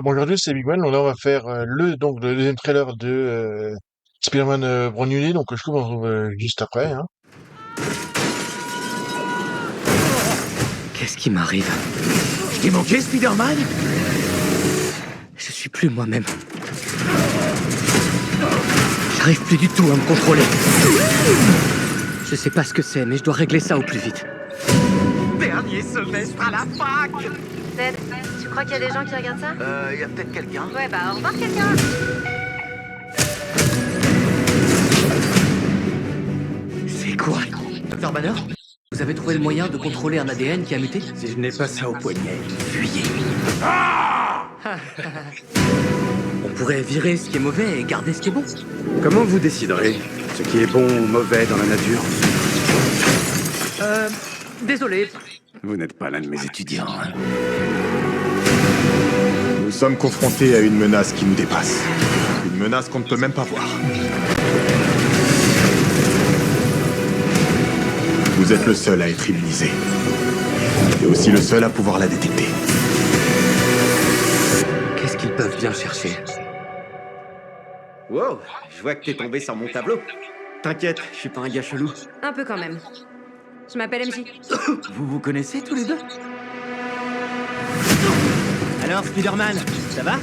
Bon, aujourd'hui, c'est Big Man. Donc là, on va faire le deuxième trailer de Spider-Man Brand New Day. Donc, je trouve qu'on se retrouve juste après. Hein. Qu'est-ce qui m'arrive? Je t'ai manqué, Spider-Man? Je suis plus moi-même. J'arrive plus du tout à me contrôler. Je sais pas ce que c'est, mais je dois régler ça au plus vite. Dernier semestre à la fac. Ted, tu crois qu'il y a des gens qui regardent ça? Y a peut-être quelqu'un. Ouais, bah au revoir quelqu'un. C'est quoi? Dr. Banner? Vous avez trouvé le moyen de contrôler un ADN qui a muté? Si je n'ai pas ça au poignet, fuyez. On pourrait virer ce qui est mauvais et garder ce qui est bon. Comment vous déciderez ce qui est bon ou mauvais dans la nature? Désolé. Vous n'êtes pas l'un de mes étudiants. Hein. Nous sommes confrontés à une menace qui nous dépasse. Une menace qu'on ne peut même pas voir. Vous êtes le seul à être immunisé. Et aussi le seul à pouvoir la détecter. Qu'est-ce qu'ils peuvent bien chercher? Wow, je vois que t'es tombé sur mon tableau. T'inquiète, je suis pas un gars chelou. Un peu quand même. Je m'appelle MJ. Vous vous connaissez tous les deux? Alors, Spider-Man, ça va?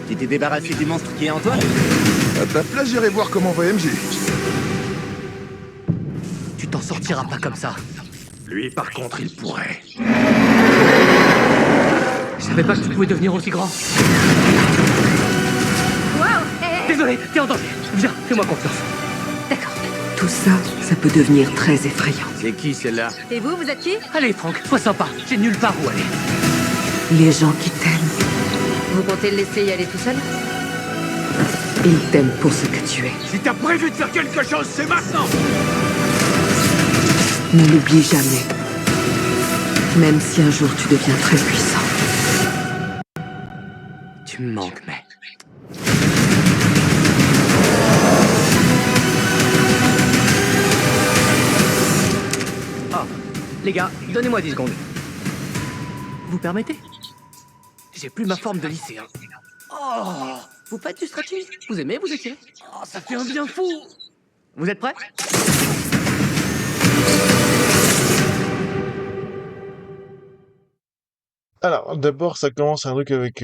Tu t'es débarrassé du monstre qui est en toi? À ta place, j'irai voir comment va MJ. Tu t'en sortiras pas comme ça. Lui, par contre, il pourrait. Je savais pas que tu pouvais devenir aussi grand. Waouh. Désolé, t'es en danger. Viens, fais-moi confiance. D'accord. Tout ça, ça peut devenir très effrayant. C'est qui celle-là? Et vous êtes qui? Allez, Franck, sois sympa. J'ai nulle part où aller. Les gens qui t'aiment, Vous comptez le laisser y aller tout seul? ils t'aiment pour ce que tu es. Si t'as prévu de faire quelque chose, c'est maintenant! Ne l'oublie jamais. Même si un jour tu deviens très puissant. Tu me manques, mais... Oh, les gars, donnez-moi 10 secondes. Vous permettez? J'ai plus ma forme de lycéen. Oh, vous faites du stretching? Vous aimez vous étirer? Oh, ça fait un bien fou! Vous êtes prêts? Alors, d'abord, ça commence un truc avec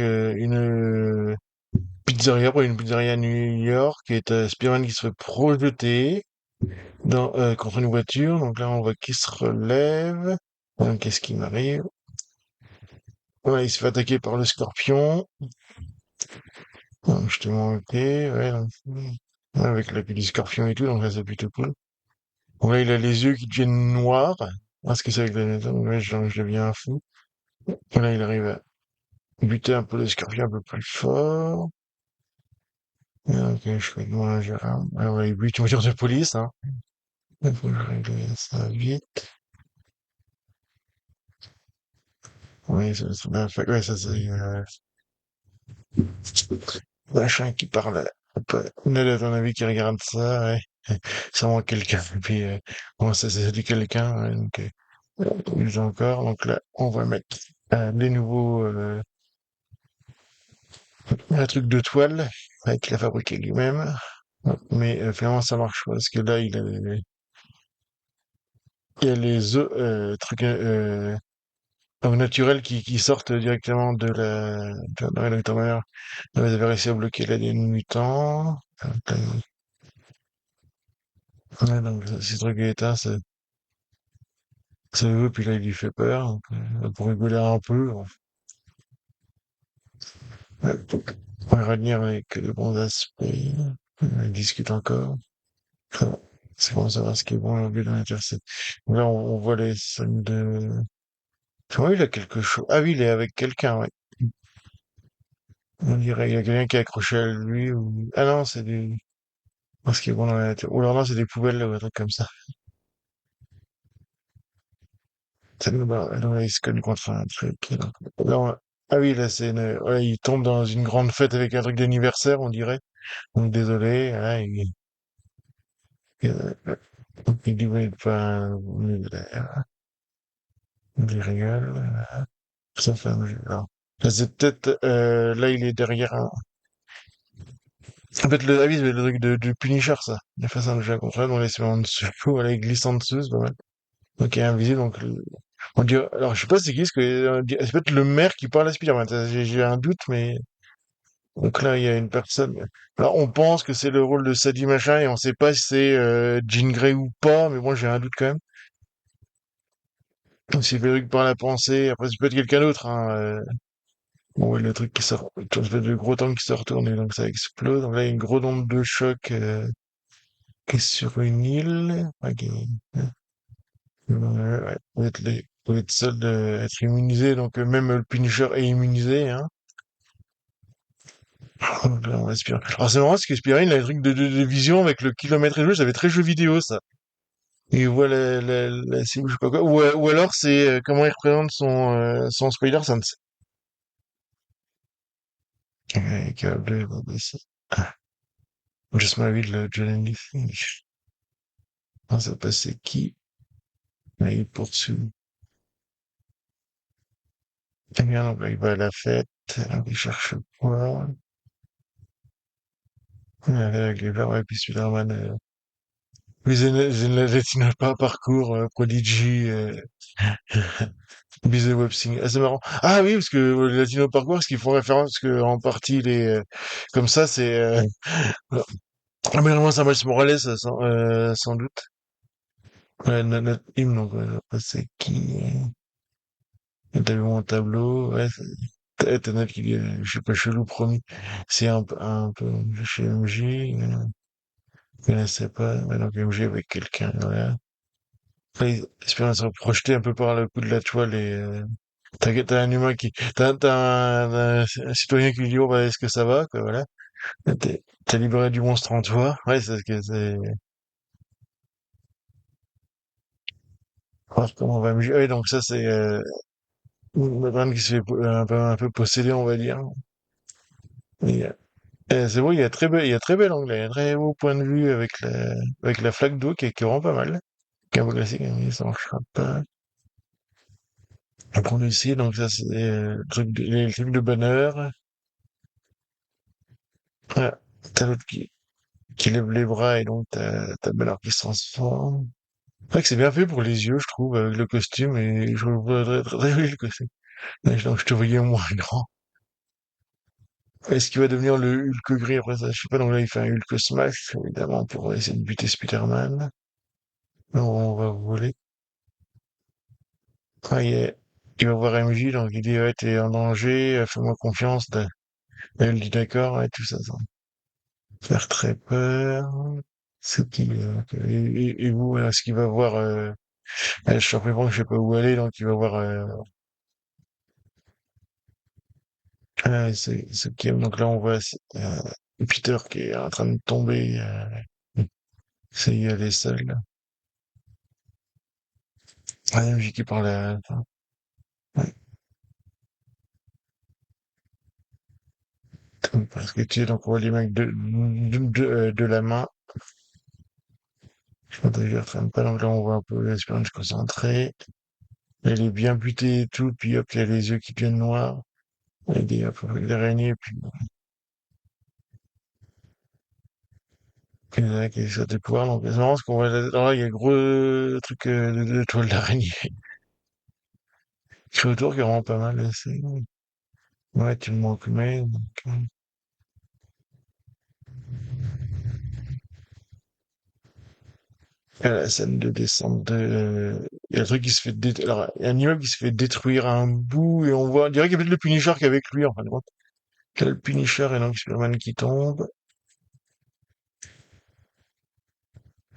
pizzeria, pour une pizzeria à New York, qui est Spider-Man qui se fait projeter contre une voiture. Donc là, on voit qu'il se relève. Qu'est-ce qui m'arrive? Ouais, il se fait attaquer par le scorpion. Justement, ok, ouais, donc, ouais, avec la queue du scorpion et tout, donc là, c'est plutôt cool. Bon, là, il a les yeux qui deviennent noirs. Parce que c'est avec la ouais, je deviens fou. Et là, il arrive à buter un peu le scorpion un peu plus fort. Et donc, je fais moi, ah ouais, il bute une voiture de police, hein. Il faut que je règle ça vite. Oui, ouais, ça, c'est, machin qui parle. Un peu. Ned, à ton avis, qui regarde ça, ouais. C'est vraiment quelqu'un. Et puis, bon, ça, c'est du quelqu'un, ouais, donc, plus encore. Donc là, on va mettre les nouveaux, un truc de toile, qu'il a fabriqué lui-même. Mais finalement, ça marche pas, parce que là, il y a les œufs, trucs au naturel qui sortent directement de la vétérinaire. Vous avez réussi à bloquer l'ADN mutant. Ouais, donc, ces trucs éteints, ça veut, puis là, il lui fait peur. Donc, pour rigoler un peu, on va revenir avec les bons aspects. Il discute encore. Enfin, c'est bon, savoir ce qui est bon et mauvais dans l'intercept. Là, on voit les scènes de... Oui, il a quelque chose. Ah oui, il est avec quelqu'un, ouais. On dirait, il y a quelqu'un qui est accroché à lui ou... Ah non, c'est du... Parce qu'il est bon dans la nature. Ou alors non, c'est des poubelles ou un truc comme ça. Ça nous bat. Alors, il se cogne contre un truc. Là, ah oui, là, c'est ouais, il tombe dans une grande fête avec un truc d'anniversaire, on dirait. Donc, désolé. Hein, il, il dit, ouais, pas... Il rigole. Ça fait un jeu. Là, c'est peut-être, là, il est derrière un... Peut-être ah oui, c'est le truc de Punisher, ça. Il a fait ça déjà contre donc là, il se met en dessous, voilà, il glisse en dessous, c'est pas mal. Donc, il est invisible, donc, on dirait, alors, je sais pas c'est qui, parce que, c'est peut-être le maire qui parle à Spider-Man. J'ai un doute, mais, donc là, il y a une personne. Alors, on pense que c'est le rôle de Sadie Machin, et on sait pas si c'est, Jean Grey ou pas, mais bon, j'ai un doute quand même. Si Véronique par la pensée, après, ça peut être quelqu'un d'autre, hein, bon, ouais, le truc qui sort, le gros tank qui se retourne, et donc ça explose. Donc là, il y a une grosse onde de choc, qui est sur une île. Ok. Ouais, vous êtes seul d'être immunisé, donc même le Punisher est immunisé, hein. Donc là, on respire. Alors c'est marrant parce que Spider-Man, il a un truc de vision avec le kilomètre et jeu, ça fait très jeu vidéo, ça. Il voit la cible, je sais pas quoi. Ou alors c'est comment il représente son Spider-Sense. Câble, ici. Ah, Just My Will, John Finish. Ah, ça passe, c'est qui? Là, il poursuit. Très bien, donc là, il va à la fête, il cherche quoi? Avec les verts, et puis Spider-Man, puis Zenlatina pas parcours, Prodigy, Busy Web Sing. Ah, c'est marrant. Ah oui, parce que le Latino Parcours, parce qu'ils font référence, parce que en partie, les, comme ça, c'est, ah, mais vraiment, ça Miles Morales, sans doute. Ouais, notre hymne, donc, après, c'est qui, t'as vu mon tableau, ouais, t'as note qui, je sais pas, chelou promis. C'est un peu chez MJ, je connaissais pas, ouais, donc MJ avec quelqu'un, voilà. Après, espérant se projeter un peu par le coup de la toile et, t'as un humain qui, t'as un citoyen qui lui dit, oh, bah, est-ce que ça va, quoi, voilà. T'as libéré du monstre en toi. Ouais, c'est ce que c'est. Voir comment on va me ouais, donc ça, c'est, Batman qui se fait un peu posséder, on va dire. Et, c'est beau, il y a très bel angle, il y a un très beau point de vue avec la flaque d'eau qui est vraiment pas mal. Qui est un peu classique, mais ça marchera pas. Après, on ici, donc ça, c'est, les trucs de bonheur. Ouais, t'as l'autre qui lève les bras et donc t'as Bernard qui se transforme. C'est vrai que c'est bien fait pour les yeux, je trouve, avec le costume et je trouve très joli le costume. Ouais, donc je te voyais moins grand. Est-ce qu'il va devenir le Hulk gris après ça? Je sais pas, donc là il fait un Hulk smash, évidemment, pour essayer de buter Spider-Man. Donc on va voler. Ah, il va voir MJ, donc il dit ouais, t'es en danger, fais-moi confiance. Elle dit d'accord, ouais, tout ça, ça va faire très peur. C'est qui, et vous, est-ce qu'il va voir, je suis surpris que je sais pas où aller, donc il va voir, c'est qui, donc là on voit, Peter qui est en train de tomber, c'est y aller seul, là. Ah, MJ qui parle à la fin. Ouais. Parce que tu es donc on voit les mecs de la main. Je pense que je reprenne pas, donc là on voit un peu l'espérance concentrée. Elle est bien butée et tout, puis hop, il y a les yeux qui deviennent noirs. Et des, hop, avec l'araignée, puis là, qui est sur des pouvoirs. Donc c'est marrant parce qu'on voit alors là, il y a le gros truc de toile d'araignée qui fait autour, qui est vraiment pas mal. Ouais, tu me manques, mais donc, à la scène de descente il y a un truc qui se fait alors, il y a un immeuble qui se fait détruire à un bout et on dirait qu'il y a peut-être le Punisher qui est avec lui, en fin de compte. Il y a le Punisher et donc Superman qui tombe.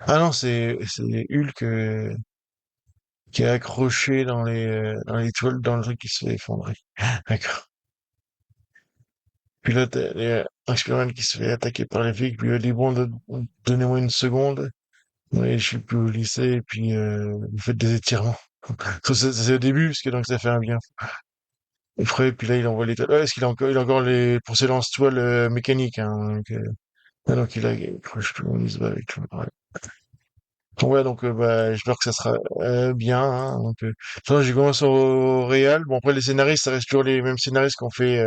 Ah non, c'est Hulk, qui est accroché dans les toiles, dans le truc qui se fait effondrer. D'accord. Puis là, t'as un Spider-Man qui se fait attaquer par les flics, puis il dit bon, donnez-moi une seconde. Ouais, je suis plus au lycée, et puis vous faites des étirements. Ça, c'est au début, parce que donc ça fait un bien frais, puis là il envoie les toiles. Ouais, parce il a encore les, pour ses lance-toiles mécaniques, hein, donc il accroche tout, il se bat avec tout. Ouais. Ouais, donc bah, j'espère que ça sera bien. Hein, donc, de toute façon, j'ai commencé au Real. Bon, après, les scénaristes, ça reste toujours les mêmes scénaristes qu'on fait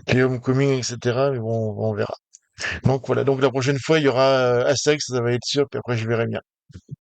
les Homecoming, etc. Mais bon, on verra. Donc voilà, donc la prochaine fois, il y aura Astérix, ça va être sûr, puis après, je verrai bien.